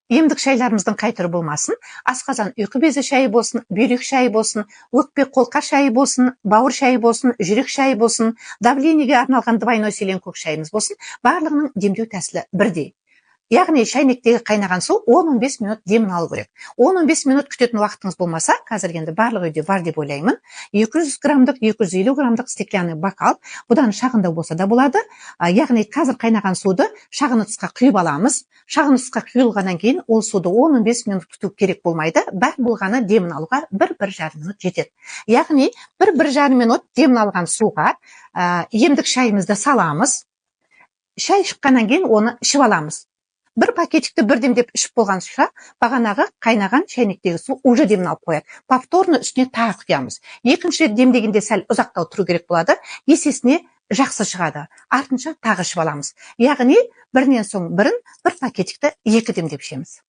Емдік шайларымыздың қай түрі болмасын, асқазан ұйқы безі шайы болсын, бүйрек шайы болсын, өкпе қолқа шайы болсын, бауыр шайы болсын, жүрек шайы болсын, давлениеге арналған двойной селен көк шайымыз болсын, барлығының демдеу тәсілі бірдей. Яғни шайнектегі қайнаған су 10-15 минут демін алу керек. 10-15 минут күтетін уақытыңыз болмаса, қазір енді барлық үйде бар деп ойлаймын. 200 граммдық, 250 граммдық стеклянный бокал, бұдан шағындау болса да болады. Яғни қазір қайнаған суды шағын ыдысқа құйып аламыз. Шағын ыдысқа құйылғаннан кейін ол суды 10-15 минут күту керек болмайды. Бар болғаны демін алуға 1-1,5 минут жетеді. Яғни 1-1,5 минут демін алған суға емдік шайымызды саламыз. Шай шыққаннан кейін оны ішіп аламыз. Бір пакетикті бір демдеп ішіп болғанша, бағанағы қайнаған шайнектегі су уже демін алып қояды. Повторно үстіне тағы құямыз. Екінші рет демдегенде сәл ұзақтау тұру керек болады. Есесіне жақсы шығады. Артынша тағы ішіп аламыз. Яғни бірінен соң бірін, бір пакетикті 2 демдеп ішеміз.